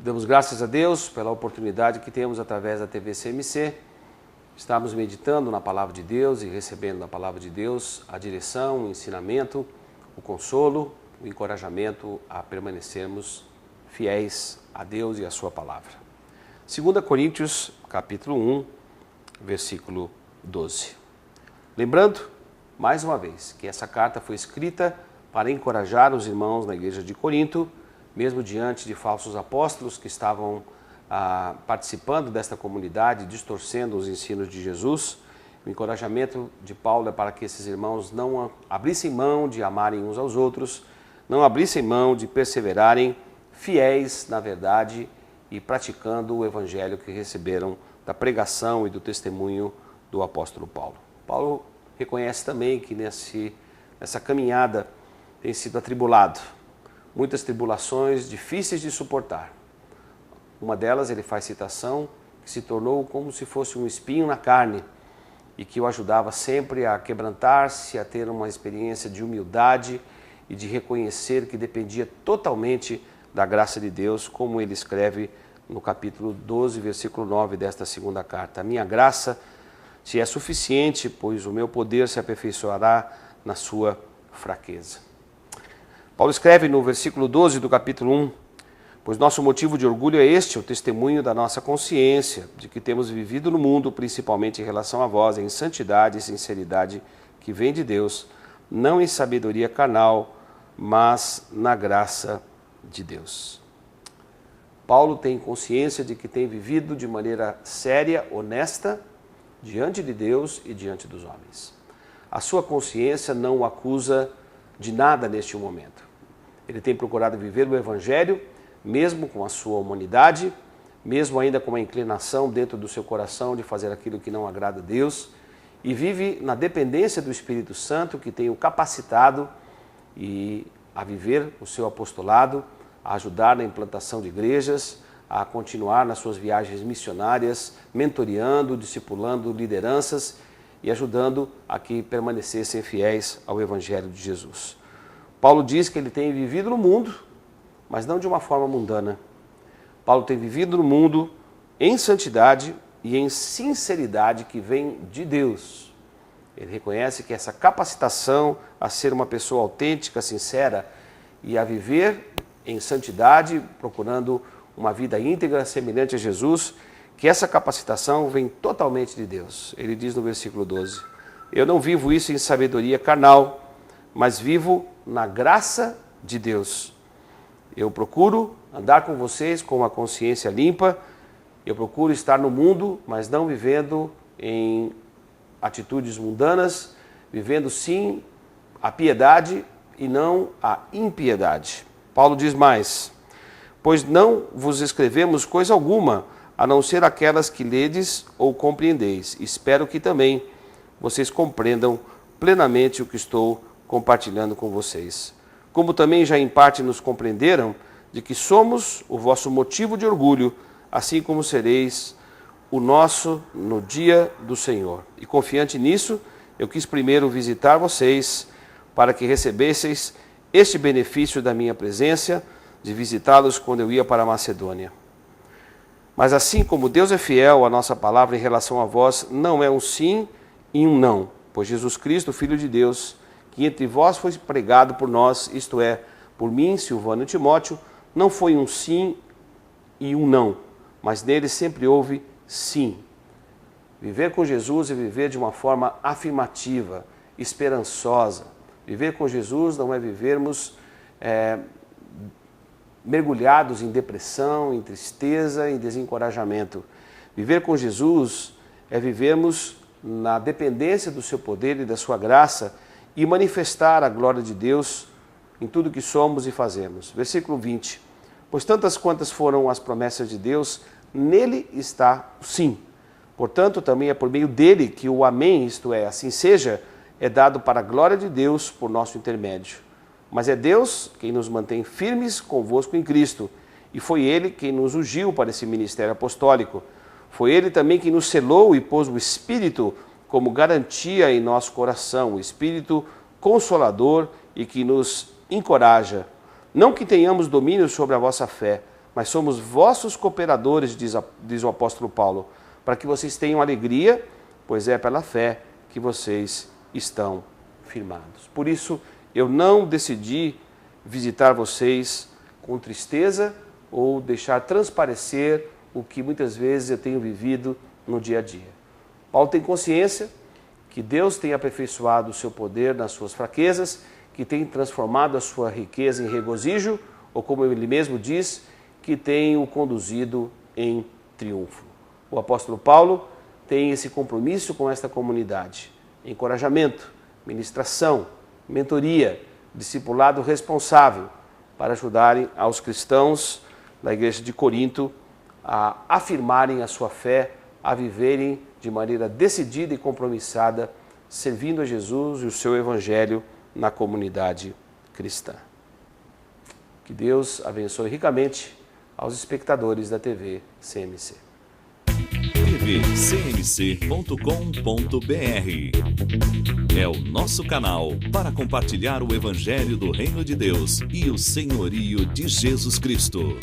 Damos graças a Deus pela oportunidade que temos através da TV CMC. Estamos meditando na Palavra de Deus e recebendo da Palavra de Deus a direção, o ensinamento, o consolo, o encorajamento a permanecermos fiéis a Deus e a Sua Palavra. 2 Coríntios, capítulo 1, versículo 12. Lembrando, mais uma vez, que essa carta foi escrita para encorajar os irmãos na igreja de Corinto, mesmo diante de falsos apóstolos que estavam participando desta comunidade, distorcendo os ensinos de Jesus. O encorajamento de Paulo é para que esses irmãos não abrissem mão de amarem uns aos outros, não abrissem mão de perseverarem fiéis na verdade e praticando o evangelho que receberam da pregação e do testemunho do apóstolo Paulo. Paulo reconhece também que nessa caminhada tem sido atribulado, muitas tribulações difíceis de suportar. Uma delas ele faz citação que se tornou como se fosse um espinho na carne e que o ajudava sempre a quebrantar-se, a ter uma experiência de humildade e de reconhecer que dependia totalmente da graça de Deus, como ele escreve no capítulo 12, versículo 9 desta segunda carta. A minha graça te é suficiente, pois o meu poder se aperfeiçoará na sua fraqueza. Paulo escreve no versículo 12 do capítulo 1, pois nosso motivo de orgulho é este, o testemunho da nossa consciência, de que temos vivido no mundo, principalmente em relação a vós, em santidade e sinceridade que vem de Deus, não em sabedoria carnal, mas na graça de Deus. Paulo tem consciência de que tem vivido de maneira séria, honesta, diante de Deus e diante dos homens. A sua consciência não o acusa de nada neste momento. Ele tem procurado viver o evangelho, mesmo com a sua humanidade, mesmo ainda com a inclinação dentro do seu coração de fazer aquilo que não agrada a Deus, e vive na dependência do Espírito Santo, que tem o capacitado a viver o seu apostolado, a ajudar na implantação de igrejas, a continuar nas suas viagens missionárias, mentoreando, discipulando lideranças e ajudando a que permanecessem fiéis ao Evangelho de Jesus. Paulo diz que ele tem vivido no mundo, mas não de uma forma mundana. Paulo tem vivido no mundo em santidade e em sinceridade que vem de Deus. Ele reconhece que essa capacitação a ser uma pessoa autêntica, sincera e a viver em santidade, procurando uma vida íntegra, semelhante a Jesus, que essa capacitação vem totalmente de Deus. Ele diz no versículo 12, eu não vivo isso em sabedoria carnal, mas vivo na graça de Deus. Eu procuro andar com vocês com uma consciência limpa, eu procuro estar no mundo, mas não vivendo em atitudes mundanas, vivendo sim a piedade e não a impiedade. Paulo diz mais, pois não vos escrevemos coisa alguma, a não ser aquelas que ledes ou compreendeis. Espero que também vocês compreendam plenamente o que estou compartilhando com vocês. Como também já em parte nos compreenderam, de que somos o vosso motivo de orgulho, assim como sereis o nosso no dia do Senhor. E confiante nisso, eu quis primeiro visitar vocês, para que recebesseis este benefício da minha presença, de visitá-los quando eu ia para a Macedônia. Mas assim como Deus é fiel, a nossa palavra em relação a vós não é um sim e um não, pois Jesus Cristo, Filho de Deus, que entre vós foi pregado por nós, isto é, por mim, Silvano e Timóteo, não foi um sim e um não, mas nele sempre houve sim. Viver com Jesus é viver de uma forma afirmativa, esperançosa. Viver com Jesus não é vivermos mergulhados em depressão, em tristeza, em desencorajamento. Viver com Jesus é vivermos na dependência do seu poder e da sua graça e manifestar a glória de Deus em tudo que somos e fazemos. Versículo 20. Pois tantas quantas foram as promessas de Deus, nele está o sim. Portanto, também é por meio dele que o amém, isto é, assim seja, é dado para a glória de Deus por nosso intermédio. Mas é Deus quem nos mantém firmes convosco em Cristo, e foi Ele quem nos ungiu para esse ministério apostólico. Foi Ele também quem nos selou e pôs o Espírito como garantia em nosso coração, o Espírito consolador e que nos encoraja. Não que tenhamos domínio sobre a vossa fé, mas somos vossos cooperadores, diz o apóstolo Paulo, para que vocês tenham alegria, pois é pela fé que vocês estão firmados. Por isso, eu não decidi visitar vocês com tristeza ou deixar transparecer o que muitas vezes eu tenho vivido no dia a dia. Paulo tem consciência que Deus tem aperfeiçoado o seu poder nas suas fraquezas, que tem transformado a sua riqueza em regozijo, ou como ele mesmo diz, que tem o conduzido em triunfo. O apóstolo Paulo tem esse compromisso com esta comunidade. Encorajamento, ministração, mentoria, discipulado responsável para ajudarem aos cristãos da igreja de Corinto a afirmarem a sua fé, a viverem de maneira decidida e compromissada, servindo a Jesus e o seu evangelho na comunidade cristã. Que Deus abençoe ricamente aos espectadores da TV CMC. tvcmc.com.br é o nosso canal para compartilhar o Evangelho do Reino de Deus e o senhorio de Jesus Cristo.